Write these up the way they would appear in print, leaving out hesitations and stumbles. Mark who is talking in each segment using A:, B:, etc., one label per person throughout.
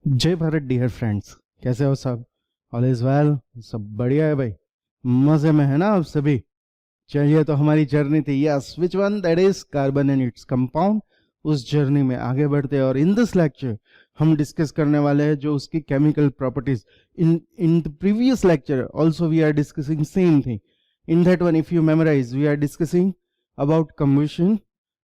A: जय Bharat dear friends, कैसे हो सब? ऑल इज वेल, सब बढ़िया है भाई। मजे में है ना आप सभी? चलिए, तो हमारी जर्नी थी yes which one, that is carbon and its compound. उस जर्नी में आगे बढ़ते हैं और इन दिस लेक्चर हम डिस्कस करने वाले हैं जो उसकी chemical properties. In the previous lecture also we are discussing same thing. In that one, if you memorise, we are discussing about combustion,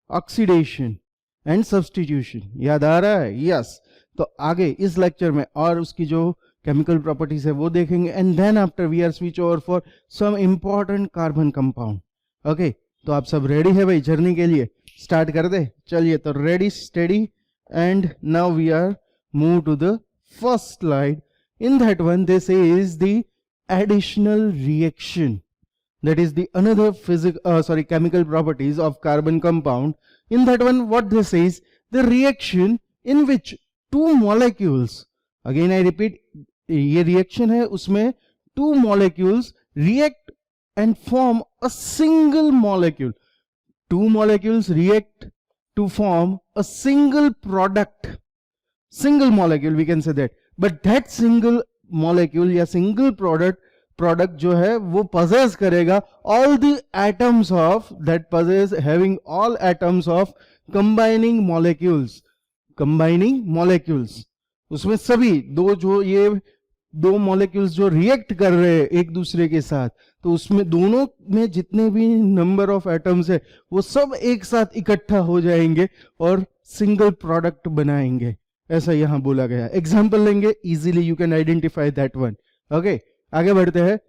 A: oxidation and substitution. याद आ रहा है? यस। तो आगे इस लेक्चर में और उसकी जो केमिकल प्रॉपर्टीज है वो देखेंगे, and then after we are switch over for some important carbon compound. Okay, तो आप सब रेडी है भाई जर्नी के लिए? स्टार्ट कर दे। चलिए, तो ready steady and now we are move to the first slide. In that one this is the additional reaction, that is the another chemical properties of carbon compound. In that one, what this is, the reaction in which two molecules, again I repeat, ये reaction है उसमें two molecules react and form a single molecule. Two molecules react to form a single product, single molecule we can say that. But that single molecule या single product जो है वो possess करेगा all the atoms of that, possess having all atoms of combining molecules. combining molecules, उसमें सभी दो जो ये दो मॉलिक्यूल्स जो रिएक्ट कर रहे हैं एक दूसरे के साथ, तो उसमें दोनों में जितने भी नंबर ऑफ एटम्स है वो सब एक साथ इकट्ठा हो जाएंगे और सिंगल प्रोडक्ट बनाएंगे, ऐसा यहां बोला गया। एग्जांपल लेंगे, easily you can identify that one. Okay, आगे बढ़ते हैं।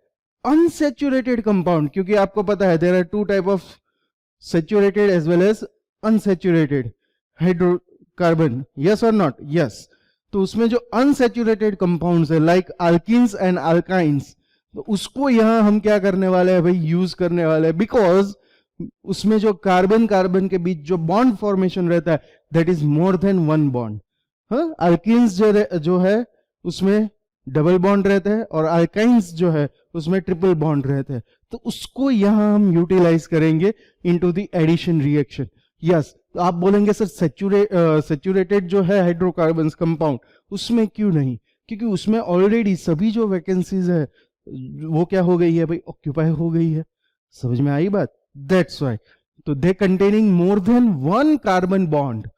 A: अनसेचुरेटेड कंपाउंड, क्योंकि आपको पता है there are two type of saturated as well as unsaturated hydrocarbon, yes और नॉट? यस। तो उसमें जो अनसेचुरेटेड कंपाउंड्स है लाइक अल्किन्स एंड अल्काइंस, तो उसको यहां हम क्या करने वाले हैं भाई, यूज करने वाले हैं, बिकॉज उसमें जो कार्बन कार्बन के बीच जो बॉन्ड फॉर्मेशन रहता है that is more than one bond. हाँ, अल्किन्स जो है उसमें डबल बॉन्ड रहता है और अल्काइंस जो है उसमें ट्रिपल बॉन्ड रहता है, तो उसको यहां हम यूटिलाइज करेंगे into the addition reaction. Yes, तो आप बोलेंगे सर सेचुरेटेड जो है हाइड्रोकार्बन्स कंपाउंड उसमें क्यों नहीं? क्योंकि उसमें ऑलरेडी सभी जो वैकेंसीज है वो क्या हो गई है भाई, ऑक्यूपाई हो गई है। समझ में आई बात? That's why. तो they containing more than one carbon bond.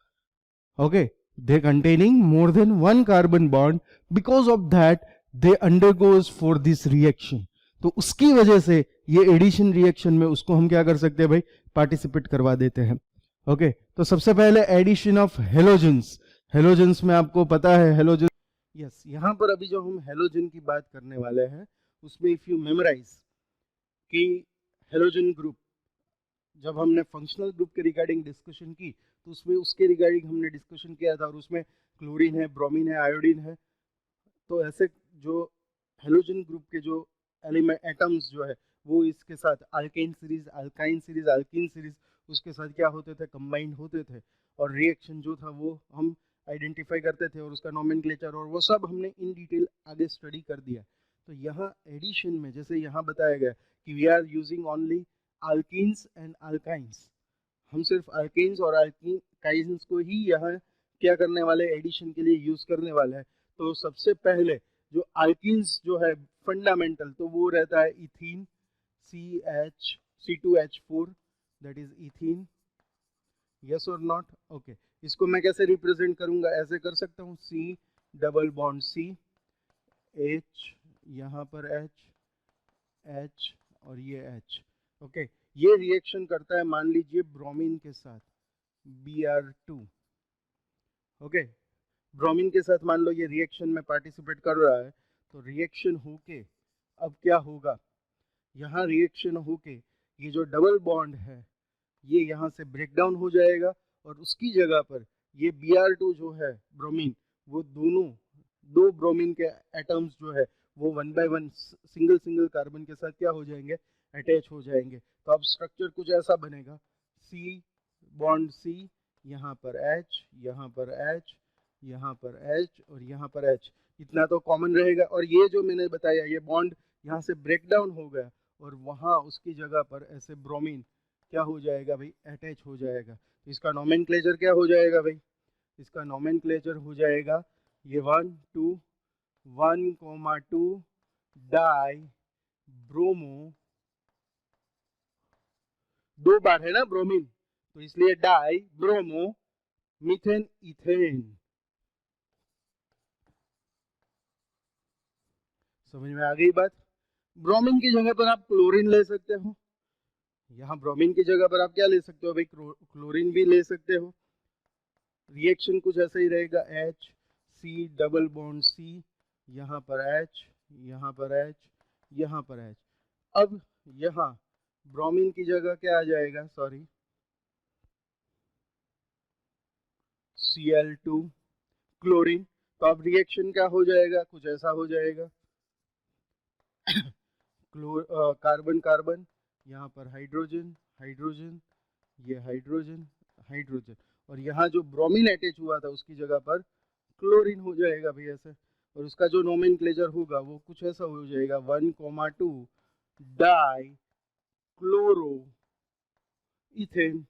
A: Okay, they containing more than one carbon bond, because of that they undergoes for this reaction। तो उसकी वजह से ये एडिशन रिएक्शन में उसको हम क्या कर सकते हैं भाई, पार्टिसिपेट करवा देते हैं। ओके, तो सबसे पहले एडिशन ऑफ हेलोजेंस। हेलोजेंस में आपको पता है हेलोजन, यस, यहां पर अभी जो हम हेलोजन की बात करने वाले हैं उसमें इफ यू मेमोराइज कि हेलोजन ग्रुप, जब हमने फंक्शनल ग्रुप के रिगार्डिंग डिस्कशन की तो उसमें उसके रिगार्डिंग हमने डिस्कशन किया था, और उसमें क्लोरीन है, ब्रोमीन है, आयोडीन है। तो ऐसे जो हेलोजन ग्रुप के जो एलिमेंट एटम्स जो है वो इसके साथ alkane series, alkyne series, alkyne series उसके साथ क्या होते थे, कंबाइंड होते थे, और रिएक्शन जो था वो हम आइडेंटिफाई करते थे और उसका नोमेनक्लेचर और वो सब हमने इन डिटेल आगे स्टडी कर दिया। तो यहाँ एडिशन में जैसे यहाँ बताया गया कि we are using only alkenes and alkynes, हम सिर्फ अल्केन्स और अल्काइंस को ही यहाँ क्या करने वाले, एडिशन के लिए यूज करने वाले हैं। तो सबसे पहले जो अल्कीन्स जो है फंडामेंटल, तो वो रहता है ethene, C2H4, that is ethene. Yes और नॉट? ओके, इसको मैं कैसे रिप्रेजेंट करूंगा, ऐसे कर सकता हूँ, C double bond C, H, यहाँ पर H और ये H। ओके, ये रिएक्शन करता है मान लीजिए ब्रोमीन के साथ, Br2। ओके, ब्रोमीन के साथ मान लो ये रिएक्शन में पार्टिसिपेट कर रहा है, तो रिएक्शन होके अब क्या होगा, यहाँ रिएक्शन होके ये जो डबल बॉन्ड है ये यहाँ से ब्रेक डाउन हो जाएगा, और उसकी जगह पर ये Br2 जो है ब्रोमीन, वो दो ब्रोमीन के एटम्स जो है वो one by one single single carbon के साथ क्या हो जाएंगे, अटैच हो जाएंगे। तो अब स्ट्रक्चर कुछ ऐसा बनेगा, C बॉन्ड C, यहाँ पर H, यहाँ पर H, यहाँ पर H और यहाँ पर H, इतना तो कॉमन रहेगा। और ये जो मैंने बताया ये बॉन्ड यहाँ से ब्रेक डाउन हो गया और वहाँ उसकी जगह पर ऐसे ब्रोमीन क्या हो जाएगा भाई, अटैच हो जाएगा। तो इसका नोमेनक्लेचर क्या हो जाएगा भाई, इसका नोमेनक्लेचर हो जाएगा ये 1,2 डाई ब्रोमो, 2 बार है ना ब्रोमीन, तो इसलिए डाई ब्रोमो मीथेन इथेन। समझ में आ गई बात। ब्रोमीन की जगह पर आप क्लोरीन ले सकते हो, यहाँ ब्रोमीन की जगह पर आप क्या ले सकते हो भाई, क्लोरीन भी ले सकते हो। रिएक्शन कुछ ऐसा ही रहेगा, H C double bond C, यहाँ पर H, यहाँ पर H, यहाँ पर H। अब यहाँ ब्रोमीन की जगह क्या आ जाएगा, सॉरी Cl2 क्लोरीन। तो अब रिएक्शन क्या हो जाएगा, कुछ ऐसा हो जाएगा, कार्बन कार्बन, यहाँ पर हाइड्रोजन हाइड्रोजन, ये हाइड्रोजन हाइड्रोजन, और यहाँ जो ब्रोमीन अटैच हुआ था उसकी जगह पर क्लोरीन हो जाएगा भाई ऐसे। और उसका जो नोमेनक्लेचर होगा वो कुछ ऐसा हो जाएगा, 1,2 डाई क्लोरो इथेन।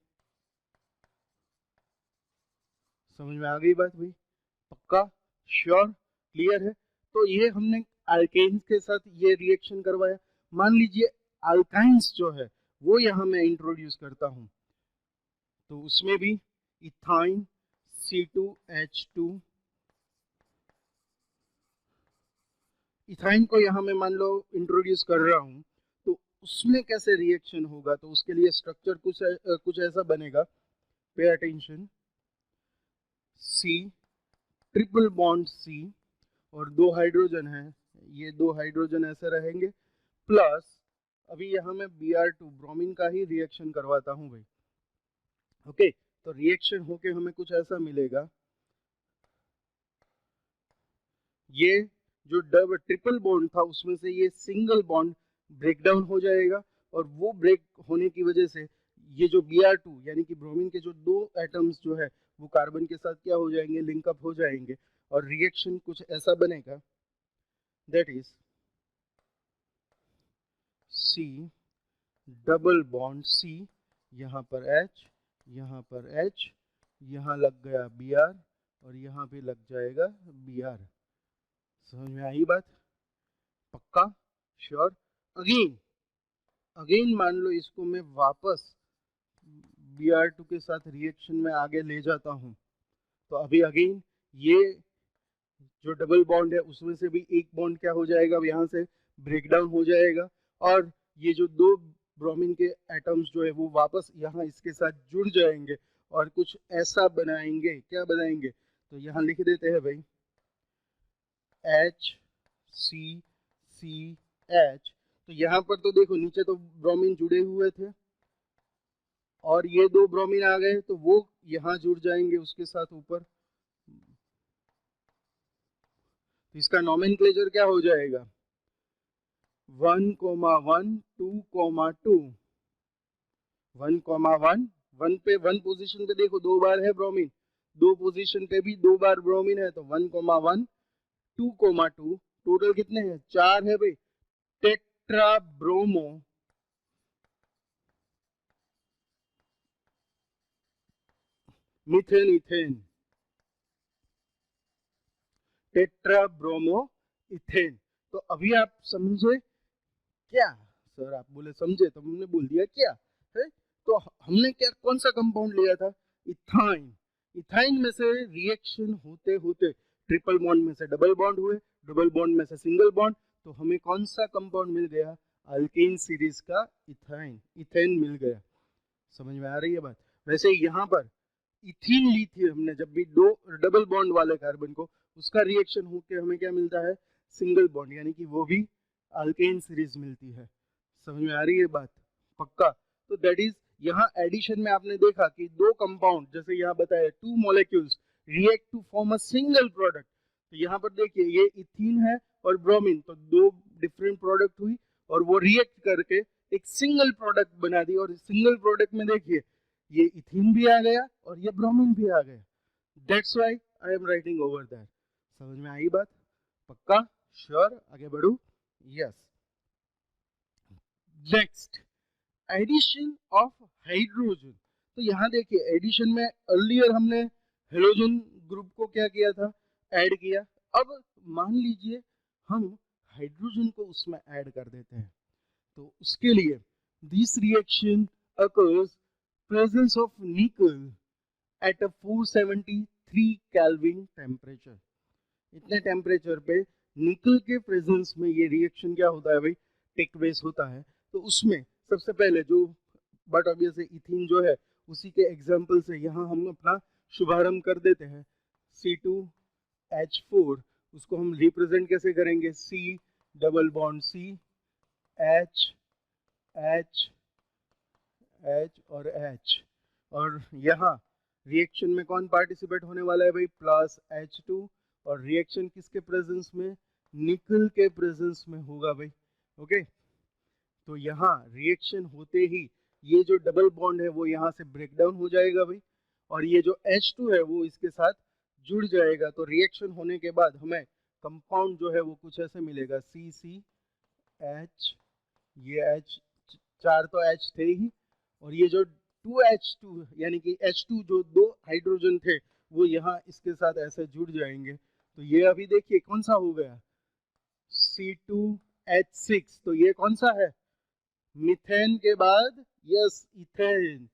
A: समझ में आ गई बात भाई, पक्का, श्योर, क्लियर है। तो ये हमने अल्केन्स के साथ ये रिएक्शन करवाया। मान लीजिए अल्काइंस जो है वो यहाँ मैं इंट्रोड्यूस करता हूँ, तो उसमें भी इथाइन C2H2, इथाइन को यहाँ मैं मान लो इंट्रोड्यूस कर रहा हूँ, तो उसमें कैसे रिएक्शन होगा, तो उसके लिए स्ट्रक्चर कुछ ऐसा बनेगा, pay attention, C triple bond C और 2 हाइड्रोजन है, ये 2 हाइड्रोजन ऐसे रहेंगे, प्लस अभी यहाँ मैं Br2 ब्रोमीन का ही रिएक्शन करवाता हूँ भाई। ओके, तो रिएक्शन होके हमें कुछ ऐसा मिलेगा, ये जो ट्रिपल बॉन्ड था उसमें से ये सिंगल बॉन्ड ब्रेक डाउन हो जाएगा, और वो ब्रेक होने की वजह से ये जो Br2 यानी कि ब्रोमीन के जो 2 एटम्स जो है वो कार्बन के साथ क्या हो जाएंगे, लिंकअप हो जाएंगे, और रिएक्शन कुछ ऐसा बनेगा, that is C double bond C, यहाँ पर H, यहाँ पर H, यहाँ लग गया Br और यहाँ भी लग जाएगा Br। समझ में आई बात, पक्का, श्योर। अगेन अगेन मान लो इसको मैं वापस Br2 के साथ रिएक्शन में आगे ले जाता हूँ, तो अभी अगेन ये जो डबल बॉन्ड है उसमें से भी एक बॉन्ड क्या हो जाएगा, यहाँ से ब्रेक डाउन हो जाएगा, और ये जो 2 ब्रोमीन के एटम्स जो है वो वापस यहाँ इसके साथ जुड़ जाएंगे और कुछ ऐसा बनाएंगे, क्या बनाएंगे, तो यहाँ लिख देते हैं भाई HCCH। तो यहाँ पर तो देखो नीचे तो ब्रोमीन जुड़े हुए थे और ये 2 ब्रोमीन आ गए तो वो यहाँ जुड़ जाएंगे उसके साथ ऊपर, तो इसका नोमेनक्लेचर क्या हो जाएगा, 1,1 2,2, 1,1 1 पे 1 पोजीशन पे देखो 2 बार है ब्रोमीन, 2 पोजीशन पे भी 2 बार ब्रोमीन है, तो 1,1 2,2 टोटल कितने हैं, 4 है भाई, tetra bromo methane ethane, tetra bromo ethane. तो अभी आप समझे क्या, सर आप बोले समझे तो हमने बोल दिया क्या है। तो हमने क्या कौन सा कंपाउंड लिया था, इथाइन। इथाइन में से रिएक्शन होते होते ट्रिपल बॉन्ड में से डबल बॉन्ड हुए, डबल बॉन्ड में से सिंगल बॉन्ड, तो हमें कौन सा कंपाउंड मिल गया, अल्केन सीरीज का इथाइन, इथेन मिल गया। समझ में आ रही है बात। वैसे यहाँ पर इथीन ली थी हमने, जब भी 2 डबल बॉन्ड वाले कार्बन को, उसका रिएक्शन होकर हमें क्या मिलता है, सिंगल बॉन्ड, यानी कि वो भी अल्केन सीरीज मिलती है। समझ में आ रही है बात, पक्का। तो दैट इज यहाँ एडिशन में आपने देखा कि 2 कंपाउंड, जैसे यहाँ बताया 2 molecules react to form a single product, तो यहाँ पर देखिए ये इथीन है और ब्रोमीन, तो 2 डिफरेंट प्रोडक्ट हुई और वो रिएक्ट करके एक सिंगल प्रोडक्ट बना दी, और सिंगल प्रोडक्ट में देखिए ये इथीन भी आ गया और ये ब्रोमीन भी आ गया, that's why I am writing over that. समझ में आई बात, पक्का, श्योर, आगे बढ़ू, yes. Next, addition of hydrogen. तो यहाँ देखिए एडिशन में अर्लियर हमने हेलोजन ग्रुप को क्या किया था, ऐड किया। अब मान लीजिए हम हाइड्रोजन को उसमें ऐड कर देते हैं, तो उसके लिए this reaction occurs presence of nickel at a 473 kelvin temperature. इतने टेम्परेचर पे निकल के प्रेजेंस में ये रिएक्शन क्या होता है भाई, टेक प्लेस होता है। तो उसमें सबसे पहले जो बट ऑब्वियसली इथीन जो है उसी के एग्जांपल से यहाँ हम अपना शुभारंभ कर देते हैं। C2H4 उसको हम रिप्रेजेंट कैसे करेंगे, C double bond C H H H और H, और यहाँ रिएक्शन में कौन पार्टिसिपेट होने वाला है भाई, प्लस H2, और रिएक्शन किसके प्रेजेंस में, निकल के प्रेजेंस में होगा भाई। ओके, तो यहाँ रिएक्शन होते ही ये जो डबल बॉन्ड है वो यहाँ से ब्रेक डाउन हो जाएगा भाई, और ये जो H2 है वो इसके साथ जुड़ जाएगा। तो रिएक्शन होने के बाद हमें कंपाउंड जो है वो कुछ ऐसे मिलेगा, CCH, ये H, चार तो H थे ही, और ये जो 2H2 यानी कि H2 जो दो हाइड्रोजन थे वो यहाँ इसके साथ ऐसे जुड़ जाएंगे। तो ये अभी देखिए कौन सा हो गया, C2H6। तो ये कौन सा है, मीथेन के बाद यस इथेन।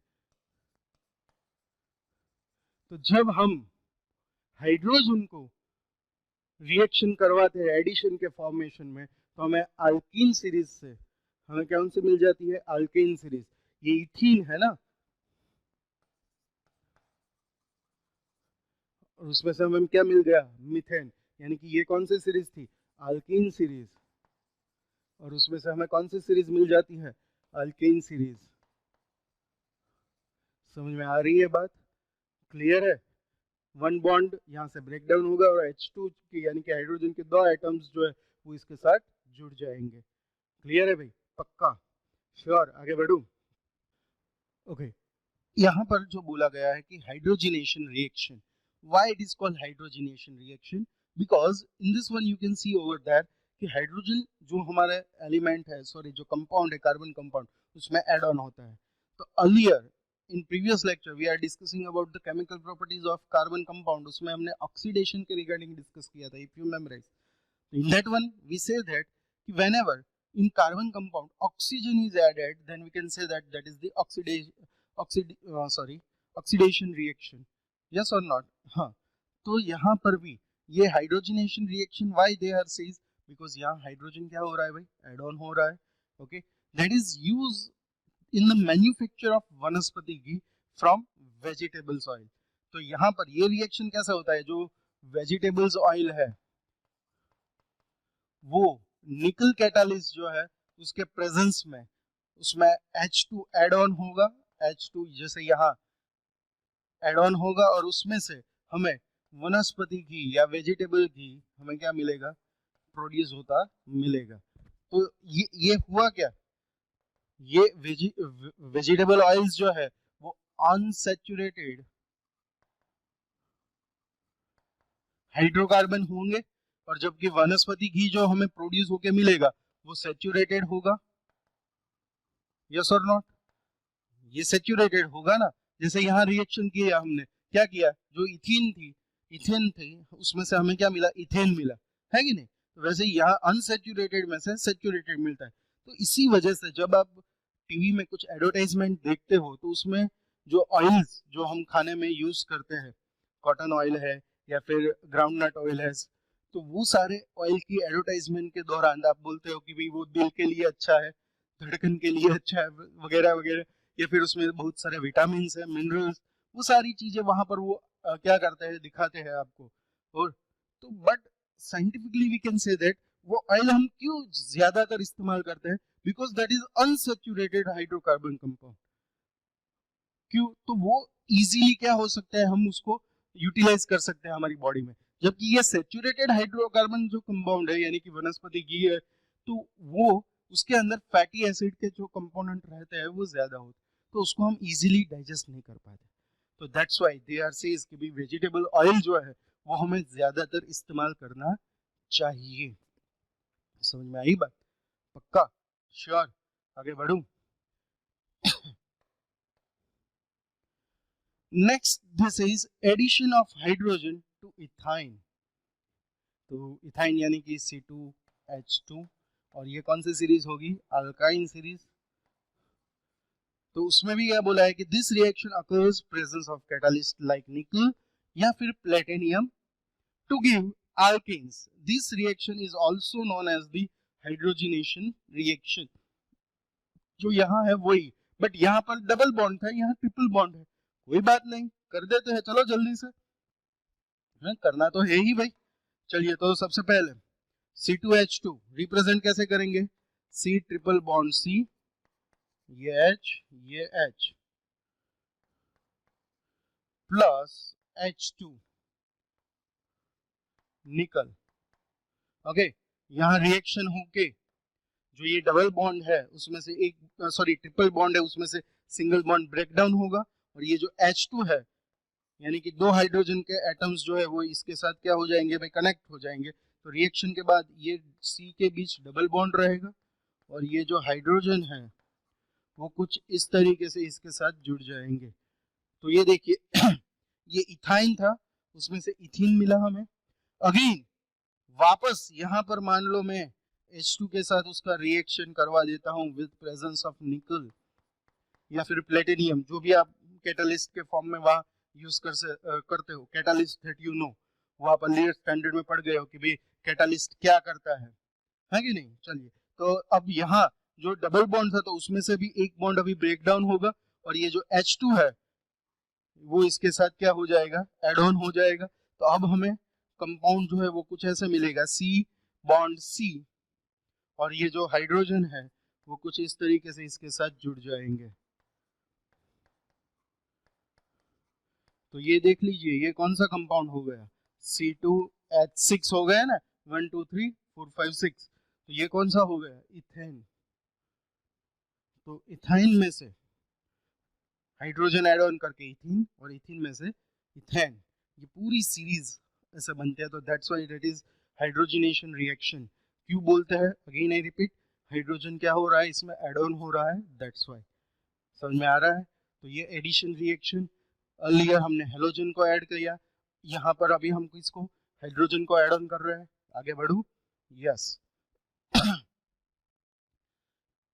A: तो जब हम हाइड्रोजन को रिएक्शन करवाते हैं एडिशन के फॉर्मेशन में, तो हमें अल्कीन सीरीज से हमें कौन सी मिल जाती है, अल्केन सीरीज। ये इथीन है ना, और उसमें से हमें क्या मिल गया, मीथेन, यानी कि ये कौन सी सीरीज थी, अल्कीन सीरीज, और उसमें से हमें कौन सी सीरीज मिल जाती है, अल्केन सीरीज। समझ में आ रही है बात, क्लियर है। वन बॉन्ड यहाँ से ब्रेक डाउन होगा और H2 की यानी कि हाइड्रोजन के दो एटम्स जो है वो इसके साथ जुड़ जाएंगे। क्लियर है भाई, पक्का, श्योर, आगे बढ़ू। ओके, यहाँ पर जो बोला गया है कि hydrogenation reaction, why it is called hydrogenation reaction, because in this one you can see over that कि हाइड्रोजन जो हमारे एलिमेंट है, सॉरी जो कंपाउंड है, कार्बन कंपाउंड, उसमें एड ऑन होता है। तो earlier in previous lecture we are discussing about the chemical properties of carbon compound, उसमें हमने oxidation के regarding discuss किया था, if you memorize. In that one we say that whenever in carbon compound oxygen is added, then we can say that that is the oxidation reaction, yes or not। हाँ, तो यहाँ पर भी ये hydrogenation reaction why they are says, because यहाँ hydrogen क्या हो रहा है भाई, एड ऑन हो रहा है। Okay, that is used in the manufacture of वनस्पति घी from vegetables oil। तो यहाँ पर ये रिएक्शन कैसा होता है, जो वेजिटेबल्स ऑयल है वो निकल कैटालिस्ट जो है उसके प्रेजेंस में उसमें H2 एड ऑन होगा, H2 जैसे यहाँ एड ऑन होगा, और उसमें से हमें वनस्पति घी या वेजिटेबल घी हमें क्या मिलेगा, प्रोड्यूस होता मिलेगा। तो ये हुआ क्या, ये वेजिटेबल ऑयल्स जो है वो अनसैचुरेटेड हाइड्रोकार्बन होंगे, और जबकि वनस्पति घी जो हमें प्रोड्यूस होके मिलेगा वो सैचुरेटेड होगा, यस और नॉट, ये सैचुरेटेड होगा ना। जैसे यहाँ रिएक्शन किया हमने, क्या किया, जो इथेन थे उसमें से हमें क्या मिला, इथेन मिला, है कि नहीं। तो वैसे यहाँ अनसैचुरेटेड में से सैचुरेटेड मिलता है। तो इसी वजह से जब आप टीवी में कुछ एडवर्टाइजमेंट देखते हो तो उसमें जो ऑयल्स जो हम खाने में यूज करते हैं, कॉटन ऑयल है या फिर ग्राउंडनट ऑयल है, तो वो सारे ऑयल की एडवर्टाइजमेंट के दौरान आप बोलते हो कि भाई वो दिल के लिए अच्छा है, धड़कन के लिए अच्छा है, वगैरह वगैरह, या फिर उसमें बहुत सारे विटामिन है, मिनरल्स, वो सारी चीजें वहां पर वो क्या करते हैं, दिखाते हैं आपको। और तो but scientifically we can say that वो ऑयल हम क्यों ज्यादातर इस्तेमाल करते हैं, because that is unsaturated hydrocarbon compound. क्यों, तो वो इजीली क्या हो सकता है, हम उसको यूटिलाइज कर सकते हैं हमारी बॉडी में। जबकि ये सैचुरेटेड हाइड्रोकार्बन जो कंपाउंड है यानी कि वनस्पति घी है, तो वो उसके अंदर फैटी एसिड के जो कंपोनेंट रहते हैं वो ज्यादा होते हैं, तो उसको हम इजीली डाइजेस्ट नहीं कर पाते। तो that's why they are says कि भी वेजिटेबल ऑयल जो है वो हमें ज्यादातर इस्तेमाल करना चाहिए। समझ में आई बात, पक्का, श्योर, आगे बढ़ूं। Next, this is addition of hydrogen to ethane. तो इथाइन यानी कि C2H2, और ये कौन सी सीरीज होगी, अल्काइन सीरीज। तो उसमें भी यह बोला है कि this reaction occurs presence of catalyst like nickel या फिर platinum to give alkenes. This reaction is also known as the hydrogenation reaction. जो यहाँ है वही, बट यहाँ पर डबल बॉन्ड था, यहाँ ट्रिपल बॉन्ड है। कोई बात नहीं, कर देते हैं, चलो जल्दी से, करना तो है ही भाई। चलिए, तो सबसे पहले C2H2 रिप्रेजेंट कैसे करेंगे, C ट्रिपल बॉन्ड C, ये H प्लस H2 निकल। ओके, यहाँ रिएक्शन होके जो ये डबल बॉन्ड है उसमें से एक, सॉरी ट्रिपल बॉन्ड है उसमें से सिंगल बॉन्ड ब्रेक डाउन होगा, और ये जो H2 है यानी कि दो हाइड्रोजन के एटम्स जो है वो इसके साथ क्या हो जाएंगे भाई, कनेक्ट हो जाएंगे। तो रिएक्शन के बाद ये C के बीच डबल बॉन्ड रहेगा, और ये जो हाइड्रोजन है वो कुछ इस तरीके से इसके साथ जुड़ जाएंगे। तो ये देखिए ये इथाइन था, उसमें से इथीन मिला हमें। अगेन वापस यहाँ पर मान लो मैं H2 के साथ उसका रिएक्शन करवा देता हूँ विद प्रेजेंस ऑफ निकल या फिर प्लेटिनियम, जो भी आप कैटालिस्ट के फॉर्म में वहां यूज करते हो, कैटालिस्ट दैट यू नो, वो आप अर्लियर स्टैंडर्ड में पढ़ गए हो कि भाई कैटालिस्ट क्या करता है कि नहीं। चलिए, तो अब यहाँ जो डबल बॉन्ड था तो उसमें से भी एक बॉन्ड अभी ब्रेक डाउन होगा, और ये जो H2 है वो इसके साथ क्या हो जाएगा, एड ऑन हो जाएगा। तो अब हमें कंपाउंड जो है वो कुछ ऐसे मिलेगा, C बॉन्ड C, और ये जो हाइड्रोजन है वो कुछ इस तरीके से इसके साथ जुड़ जाएंगे। तो ये देख लीजिए ये कौन सा कंपाउंड हो गया, C2H6 हो गया ना, 1 2 3 4 5 6। तो ये कौन सा हो गया, इथेन। तो इथाइन में से हाइड्रोजन ऐड ऑन करके इथीन, और इथीन में से इथेन, ये पूरी सीरीज ऐसे बनते हैं। तो that's why it is hydrogenation reaction. क्यों बोलते हैं, अगेन आई रिपीट, हाइड्रोजन क्या हो रहा है इसमें, ऐड ऑन हो रहा है, दैट्स व्हाई। समझ में आ रहा है। तो ये एडिशन रिएक्शन, अर्लियर हमने हेलोजन को ऐड किया, यहाँ पर अभी हम किसको, हाइड्रोजन को ऐड ऑन कर रहे हैं। आगे बढ़ू, yes.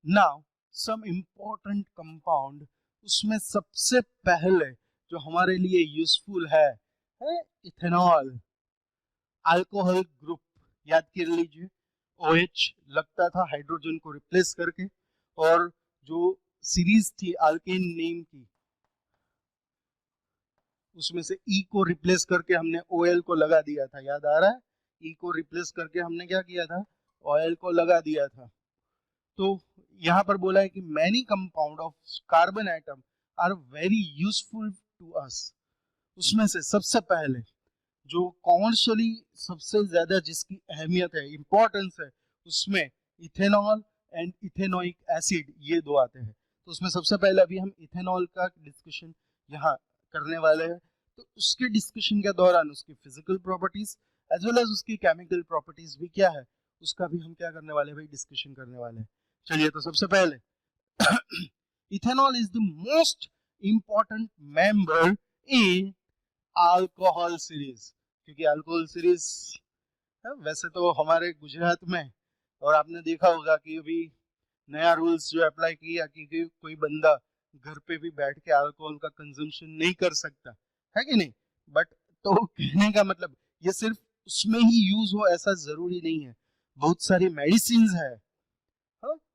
A: Now some important compound, उसमें सबसे पहले जो हमारे लिए यूजफुल है इथेनॉल। अल्कोहल ग्रुप याद कर लीजिए, OH लगता था हाइड्रोजन को रिप्लेस करके, और जो सीरीज थी अल्केन नेम की उसमें से E को रिप्लेस करके हमने OL को लगा दिया था, याद आ रहा है। E को रिप्लेस करके हमने क्या किया था, OL को लगा दिया था। तो यहाँ पर बोला है कि many compound of carbon atom are very useful to us. उसमें से सबसे पहले जो कॉमर्शियली सबसे ज्यादा जिसकी अहमियत है, इंपॉर्टेंस है, उसमें इथेनॉल एंड इथेनोइक एसिड, ये दो आते हैं। तो उसमें सबसे पहले अभी हम इथेनॉल का डिस्कशन यहाँ करने वाले हैं। तो उसके डिस्कशन के दौरान उसकी physical properties as well as उसकी केमिकल प्रॉपर्टीज भी क्या है, उसका भी हम क्या करने वाले हैं भाई, डिस्कशन करने वाले हैं। चलिए, तो सबसे पहले ethanol is the most important member in alcohol series, क्योंकि अल्कोहल सीरीज वैसे तो हमारे गुजरात में, और आपने देखा होगा कि अभी नया रूल्स जो अप्लाई किया कि कोई बंदा घर पे भी बैठ के अल्कोहल का कंजम्पशन नहीं कर सकता है कि नहीं। बट तो कहने का मतलब ये सिर्फ उसमें ही यूज हो ऐसा जरूरी नहीं है, बहुत सारी मेडिसिन है,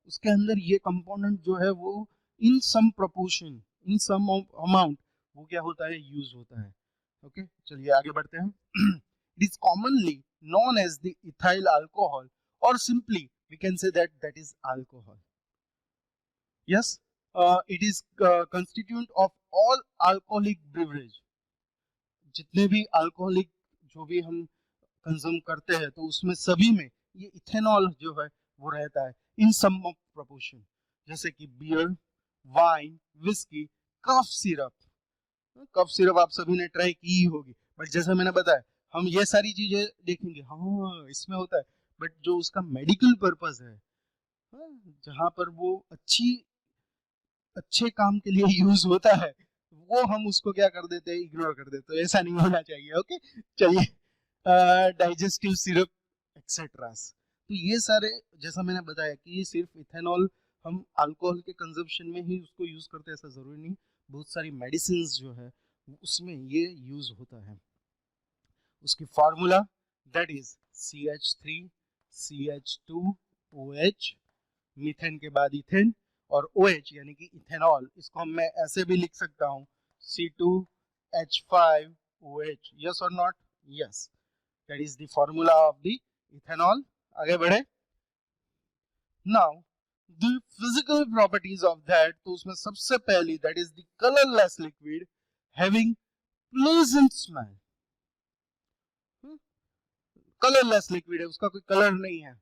A: उसके अंदर ये कंपोनेंट जो है वो इन सम प्रोपोर्शन, इन सम अमाउंट वो क्या होता है, यूज होता है। ओके, चलिए आगे बढ़ते हैं। It is commonly known as the ethyl alcohol, or simply we can say that that is alcohol. Yes, it is constituent of all alcoholic beverage. जितने भी अल्कोहलिक जो भी हम कंज्यूम करते हैं तो उसमें सभी में ये इथेनॉल जो है वो रहता है इन सम ऑफ प्रोपोर्शन, जैसे कि beer, wine, whisky, cough syrup. Cough syrup आप सभी ने ट्राई की होगी, बट जैसा मैंने बताया हम ये सारी चीजें देखेंगे, हाँ इसमें होता है, बट जो उसका मेडिकल पर्पस है, जहां पर वो अच्छे काम के लिए यूज होता है, वो हम उसको क्या कर देते हैं, इग्नोर कर देते हैं। ऐसा नहीं होना चाहिए। ओके, चलिए डाइजेस्टिव सिरप एक्सेट्रास। तो ये सारे, जैसा मैंने बताया कि ये सिर्फ इथेनॉल हम अल्कोहल के कंजप्शन में ही उसको यूज करते हैं ऐसा जरूरी नहीं, बहुत सारी मेडिसिन जो है उसमें ये यूज होता है। उसकी formula that is CH3CH2OH, methane के बाद इथेन और OH यानी कि इथेनॉल, इसको मैं ऐसे भी लिख सकता हूँ C2H5OH। यस और not? Yes, that is the formula of the ethanol. आगे बढ़े। Now the physical properties of that, तो उसमें सबसे पहली that is the colourless liquid having pleasant smell. Colourless liquid है, उसका कोई कलर नहीं है।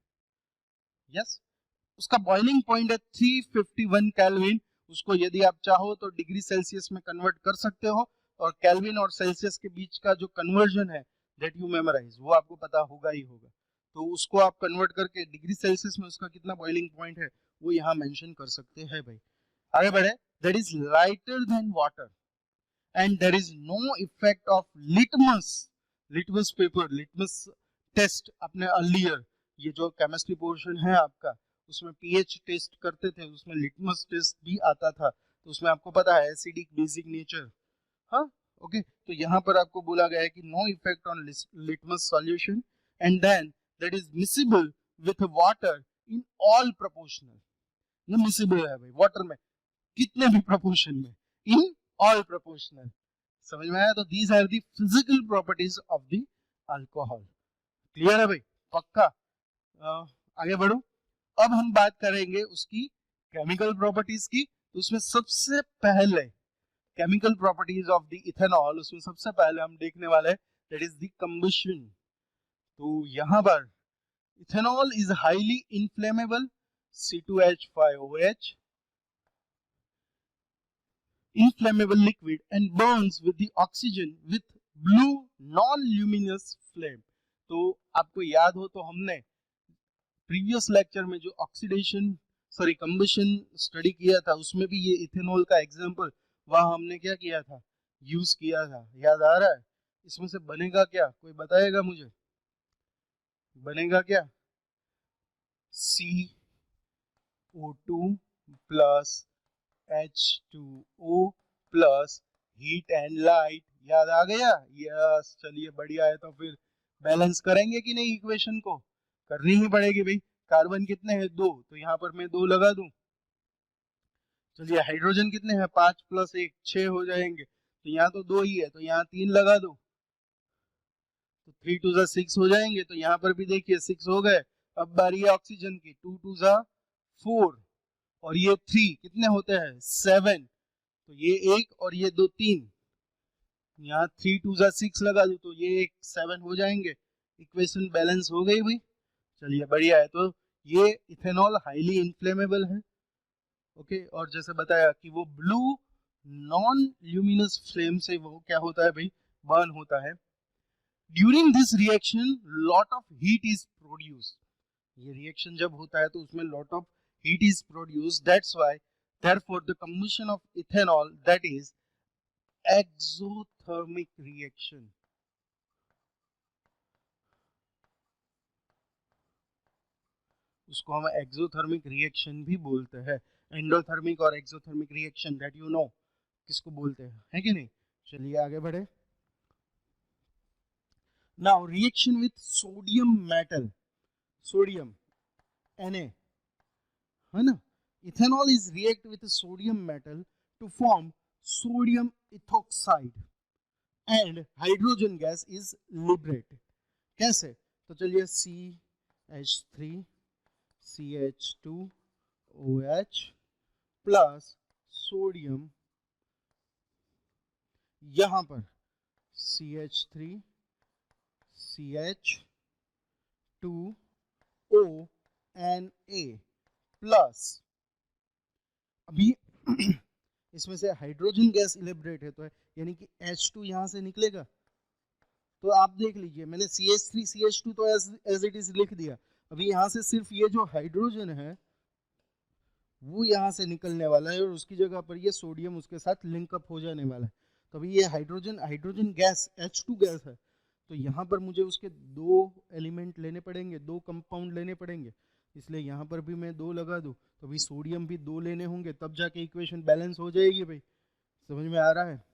A: यस, उसका बॉइलिंग पॉइंट है 351 केल्विन। उसको यदि आप चाहो तो डिग्री सेल्सियस में कन्वर्ट कर सकते हो, और केल्विन और सेल्सियस के बीच का जो कन्वर्जन है दैट यू मेमोराइज, वो आपको पता होगा ही होगा। तो उसको आप कन्वर्ट करके डिग्री सेल्सियस में उसका कितना बॉइलिंग पॉइंट है वो यहाँ मेंशन कर सकते हैं भाई। आगे बढ़े। That is lighter than water and there is no effect of litmus paper, litmus test. अपने अर्लियर ये जो केमिस्ट्री पोर्शन है आपका, उसमें पीएच टेस्ट करते थे, उसमें लिटमस टेस्ट भी आता था, तो उसमें आपको पता है एसिडिक बेसिक नेचर। हाँ, ओके। तो यहाँ पर आपको बोला गया है कि no effect on litmus solution and then that is miscible with water in all proportional. ये मिसिबल है भाई वाटर में कितने भी प्रोपोर्शन में, इन ऑल प्रोपोर्शनल। समझ में आया? तो these are the physical properties of the alcohol. Clear है भाई? पक्का? आगे बढ़ो। अब हम बात करेंगे उसकी केमिकल प्रॉपर्टीज की। तो उसमें सबसे पहले chemical properties of the ethanol, उसमें सबसे पहले हम देखने वाले दैट इज द कंबशन। तो यहां पर ethanol is highly inflammable, C2H5OH, inflammable liquid and burns with the oxygen with blue non-luminous flame। तो आपको याद हो तो हमने प्रीवियस लेक्चर में जो कंबशन स्टडी किया था, उसमें भी ये इथेनॉल का एग्जांपल वहां हमने क्या किया था, यूज किया था। याद आ रहा है? इसमें से बनेगा क्या, कोई बताएगा मुझे? बनेगा क्या? CO2 plus H2O plus heat and light. याद आ गया? यस, चलिए बढ़िया है। तो फिर बैलेंस करेंगे कि नहीं? इक्वेशन को करनी ही पड़ेगी भाई। कार्बन कितने हैं? 2, तो यहाँ पर मैं 2 लगा दूं। चलिए हाइड्रोजन कितने हैं? 5 प्लस 1 6 हो जाएंगे, तो यहाँ तो 2 ही है, तो यहाँ 3 लगा दो, तो 3 2 6 हो जाएंगे। तो यहाँ पर भी देखिए 6 हो गए। अब बारी है ऑक्सीजन की, 2 2 4 और ये 3 कितने होते हैं? 7, तो ये 1 और ये 2 3, यहाँ 3 2 6 लगा दो, तो ये 1 7 हो जाएंगे। इक्वेशन बैलेंस हो गई भाई। चलिए बढ़िया है। तो ये इथेनॉल हाईली इन्फ्लेमेबल है, ओके। और जैसे बताया कि वो ब्लू नॉन ल्यूमिनस फ्लेम से वो क्या होता है भाई? बर्न होता है। During this reaction lot of heat is produce. ये रिएक्शन जब होता है तो उसमें lot of heat is produce, that's why therefore the combustion of ethanol, that is exothermic reaction। उसको हम एक्सोथर्मिक रिएक्शन भी बोलते हैं। एंडोथर्मिक और exothermic reaction that you know किसको बोलते हैं, है कि नहीं? चलिए आगे बढ़े। Now reaction with sodium metal, sodium Na, है ना? Ethanol is react with sodium metal to form sodium ethoxide and hydrogen gas is liberated. कैसे? तो चलिए CH3CH2OH प्लस सोडियम, यहां पर CH3CH2ONA प्लस, अभी इसमें से हाइड्रोजन गैस इलिबरेट है, तो है यानी कि H2 यहां से निकलेगा। तो आप देख लीजिए, मैंने CH3CH2 तो एज इट इज लिख दिया। अभी यहाँ से सिर्फ ये जो हाइड्रोजन है वो यहाँ से निकलने वाला है, और उसकी जगह पर ये सोडियम उसके साथ लिंकअप हो जाने वाला है। तो अभी ये हाइड्रोजन गैस H2 गैस है, तो यहाँ पर मुझे उसके 2 एलिमेंट लेने पड़ेंगे, 2 कंपाउंड लेने पड़ेंगे, इसलिए यहाँ पर भी मैं 2 लगा दूँ, तो अभी सोडियम भी 2 लेने होंगे, तब जाके इक्वेशन बैलेंस हो जाएगी भाई। समझ में आ रहा है?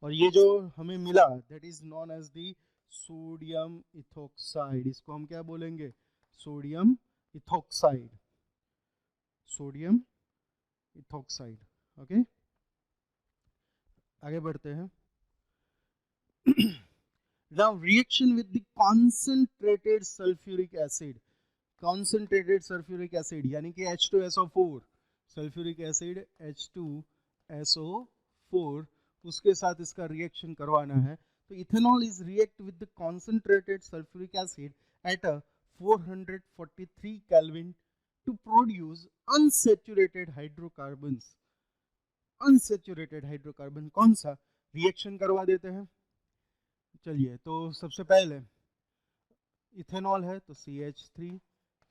A: और ये जो हमें मिला that is known as the sodium ethoxide, इसको हम क्या बोलेंगे? Sodium ethoxide, sodium ethoxide. Okay, आगे बढ़ते हैं। Now reaction with the concentrated sulfuric acid, concentrated sulfuric acid यानी कि H2SO4, सल्फ्यूरिक एसिड H2SO4, उसके साथ इसका रिएक्शन करवाना है। तो ethanol is react with the concentrated sulfuric acid at a 443 Kelvin to produce unsaturated hydrocarbons। Unsaturated hydrocarbon कौन सा? रिएक्शन करवा देते हैं। चलिए, तो सबसे पहले इथेनॉल है तो CH3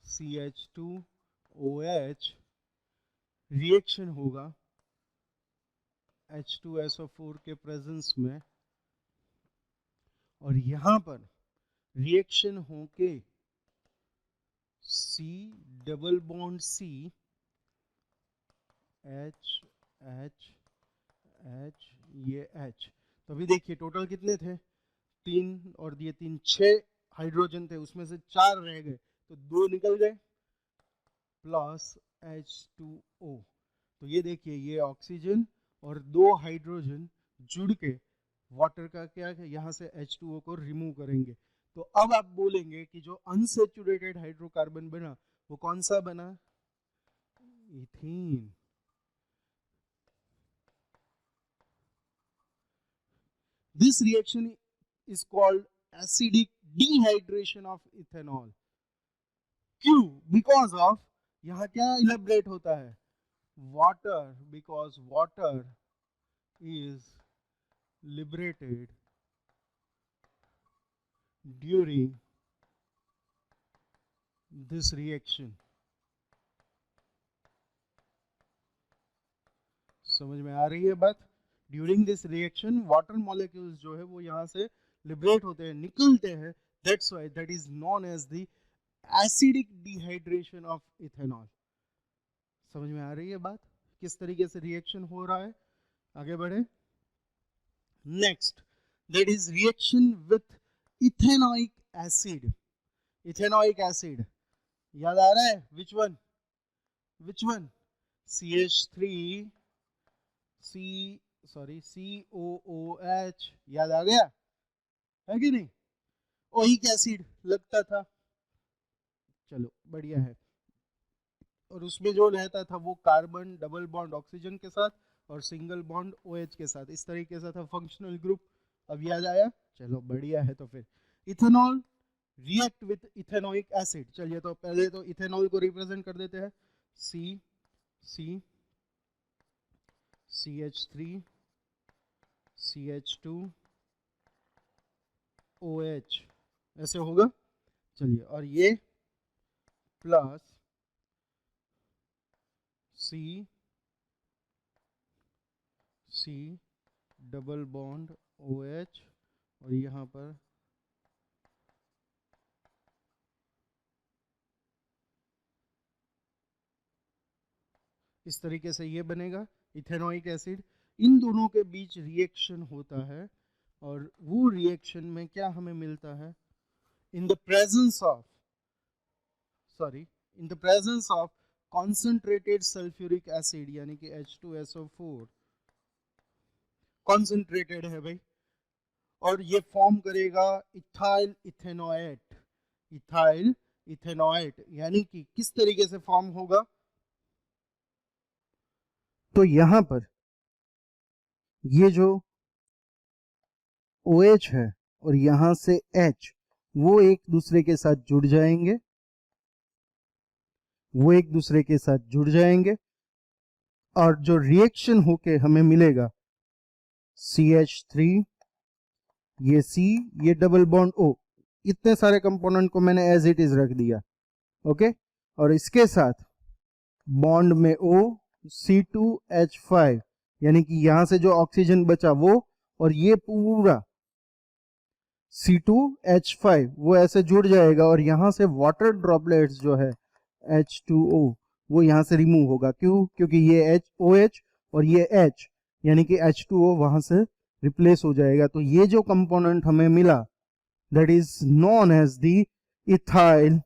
A: CH2OH, रिएक्शन होगा H2SO4 के प्रेजेंस में, और यहां पर रिएक्शन होके C double bond C H H H, ये H, तो अभी देखिए टोटल कितने थे? 3 और दिए 3, 6 हाइड्रोजन थे, उसमें से 4 रह गए, तो 2 निकल गए, प्लस H2O। तो ये देखिए, ये ऑक्सीजन और 2 हाइड्रोजन जुड़ के वाटर का क्या है, यहाँ से H2O को रिमूव करेंगे। तो अब आप बोलेंगे कि जो अनसेचुरेटेड हाइड्रोकार्बन बना वो कौन सा बना? Ethene. This reaction is called acidic dehydration of ethanol। क्यों? Because of, यहाँ क्या इलेबरेट होता है? Water, because water is liberated during this reaction। समझ में आ रही है बात? During this reaction water molecules जो है वो यहाँ से लिबरेट होते हैं, निकलते हैं, that's why that is known as the acidic dehydration of ethanol. समझ में आ रही है बात किस तरीके से रिएक्शन हो रहा है? आगे बढ़े। Next, that is reaction with ethanoic acid. Ethanoic acid याद आ रहा है? Which one? Which one? CH3 COOH, याद आ गया है कि नहीं? ओइक एसिड लगता था, चलो बढ़िया है। और उसमें जो रहता था वो कार्बन डबल बॉन्ड ऑक्सीजन के साथ और सिंगल बॉन्ड OH के साथ, इस तरीके से था फंक्शनल ग्रुप। अब याद आया? चलो बढ़िया है। तो फिर ethanol react with ethanoic acid. चलिए, तो पहले तो इथेनॉल को रिप्रेजेंट कर देते हैं, CH3 CH2OH, ऐसे होगा। चलिए, और ये plus C double bond OH, और यहाँ पर इस तरीके से ये बनेगा इथेनोइक एसिड। इन दोनों के बीच रिएक्शन होता है, और वो रिएक्शन में क्या हमें मिलता है? In the presence of concentrated sulphuric acid यानी कि H2SO4 कॉन्सेंट्रेटेड है भाई, और ये फॉर्म करेगा इथाइल इथेनोएट। इथाइल इथेनोएट यानी कि किस तरीके से फॉर्म होगा? तो यहां पर ये जो OH है और यहां से H, वो एक दूसरे के साथ जुड़ जाएंगे, और जो रिएक्शन होके हमें मिलेगा CH3, ये C, ये डबल बॉन्ड O, इतने सारे कंपोनेंट को मैंने एज इट इज रख दिया। ओके, और इसके साथ बॉन्ड में O, C2H5, यानी कि यहां से जो ऑक्सीजन बचा वो, और ये पूरा C2H5 वो ऐसे जुड़ जाएगा और यहाँ से वाटर ड्रॉपलेट्स जो है H2O वो यहाँ से रिमूव होगा। क्यों? क्योंकि ये OH और ये H यानी कि H2O वहां से रिप्लेस हो जाएगा। तो ये जो कंपोनेंट हमें मिला that is known as the ethyl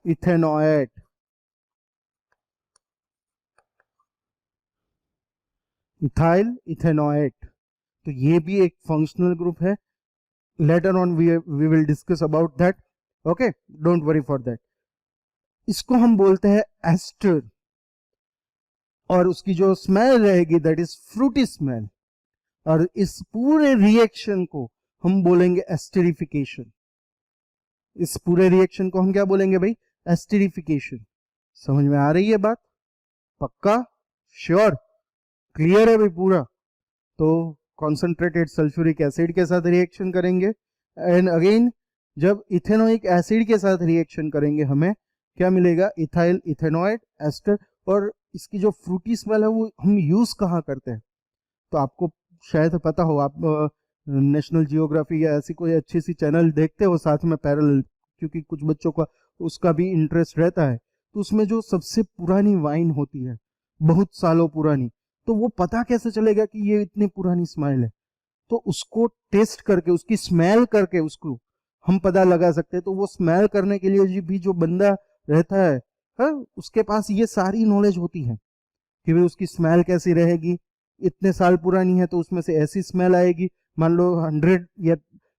A: ethanoate. Ethyl ethanoate, तो ये भी एक फंक्शनल ग्रुप है। Later on we will discuss about that, okay, don't worry for that. इसको हम बोलते हैं एस्टर और उसकी जो स्मेल रहेगी दैट इज फ्रूटी स्मेल। और इस पूरे रिएक्शन को हम बोलेंगे एस्टरिफिकेशन। इस पूरे रिएक्शन को हम क्या बोलेंगे भाई? एस्टरिफिकेशन। समझ में आ रही है बात? पक्का? श्योर? क्लियर है भाई पूरा? तो कॉन्सेंट्रेटेड सल्फ्यूरिक एसिड के साथ रिएक्शन करेंगे एंड अगेन जब इथेनोइक एसिड के साथ रिएक्शन करेंगे हमें क्या मिलेगा? Ethyl ethanoate ester. और इसकी जो फ्रूटी स्मेल है वो हम यूज कहाँ करते हैं? तो आपको शायद पता हो, आप नेशनल जियोग्राफी या ऐसी कोई अच्छी सी चैनल देखते हो साथ में पैरेलल, क्योंकि कुछ बच्चों का उसका भी इंटरेस्ट रहता है। तो उसमें जो सबसे पुरानी वाइन होती है, बहुत सालों पुरानी, तो वो पता कैसे चलेगा कि ये इतनी पुरानी स्मेल है? तो उसको टेस्ट करके, उसकी स्मेल करके उसको हम पता लगा सकते हैं। तो वो स्मेल करने के लिए भी जो बंदा रहता है, उसके पास ये सारी नॉलेज होती है कि भाई उसकी स्मेल कैसी रहेगी। इतने साल पुरानी है तो उसमें से ऐसी स्मेल आएगी। मान लो 100 या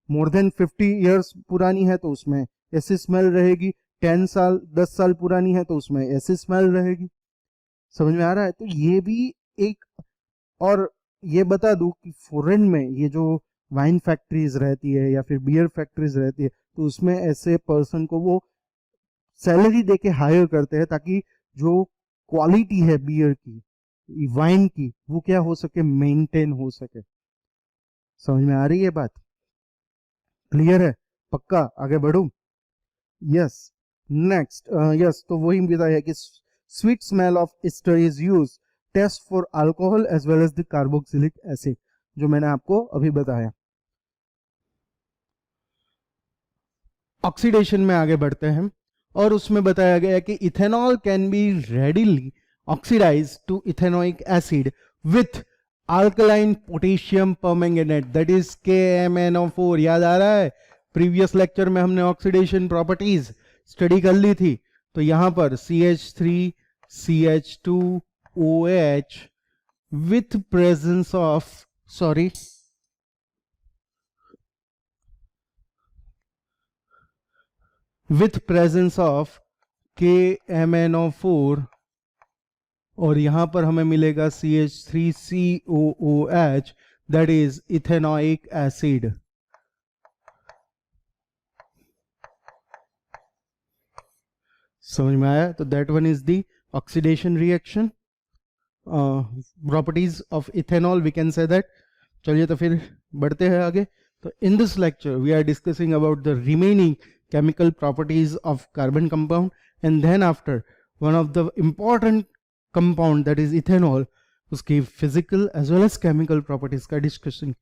A: मोर देन 50 इयर्स पुरानी है तो उसमें ऐसी स्मेल रहेगी। 10 साल पुरानी है तो उसमें ऐसी स्मेल रहेगी। समझ में आ रहा है? तो ये भी एक, और ये बता दूं कि फॉरेन में ये जो वाइन फैक्ट्रीज रहती है या फिर बियर फैक्ट्रीज रहती है, तो उसमें ऐसे पर्सन को वो सैलरी देके हायर करते हैं ताकि जो क्वालिटी है बियर की, वाइन की, वो क्या हो सके? मेंटेन हो सके। समझ में आ रही है बात? क्लियर है? पक्का? आगे बढ़ूं? यस, नेक्स्ट, यस, तो वही बताया कि sweet smell of ester is used test for alcohol as well as the carboxylic acid, जो मैंने आपको अभी बताया। ऑक्सीडेशन में आगे बढ़ते हैं और उसमें बताया गया कि ethanol can be readily oxidise to ethanoic acid with alkaline potassium permanganate, that is KMnO4। याद आ रहा है? प्रीवियस लेक्चर में हमने ऑक्सीडेशन प्रॉपर्टीज स्टडी कर ली थी। तो यहां पर CH3CH2OH with presence of, sorry, with presence of KMnO4 और यहां पर हमें मिलेगा CH3COOH, that is ethanoic acid. समझ में आया? तो that one is the oxidation reaction, properties of ethanol, we can say that. चलिए तो फिर बढ़ते हैं आगे। तो in this lecture we are discussing about the remaining chemical properties of carbon compound, and then after one of the important compound that is ethanol, उसकी physical as well as chemical properties का discussion,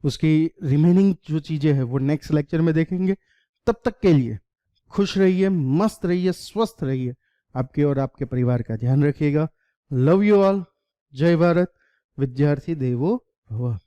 A: उसकी remaining जो चीजें हैं वो next lecture में देखेंगे। तब तक के लिए खुश रहिए, मस्त रहिए, स्वस्थ रहिए, आपके और आपके परिवार का ध्यान रखिएगा। Love you all. जय भारत। विद्यार्थी देवो भव।